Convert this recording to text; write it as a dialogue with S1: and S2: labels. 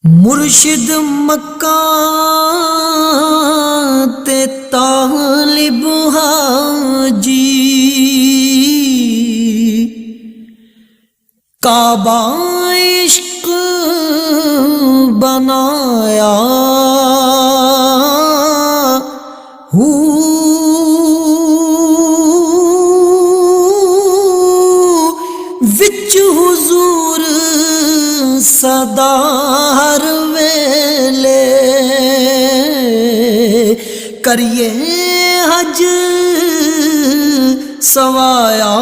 S1: مرشد مکہ تے طالب حاجی کعبہ عشق بنایا وچ حضور صدا ہر ویلے کریے حج سوایا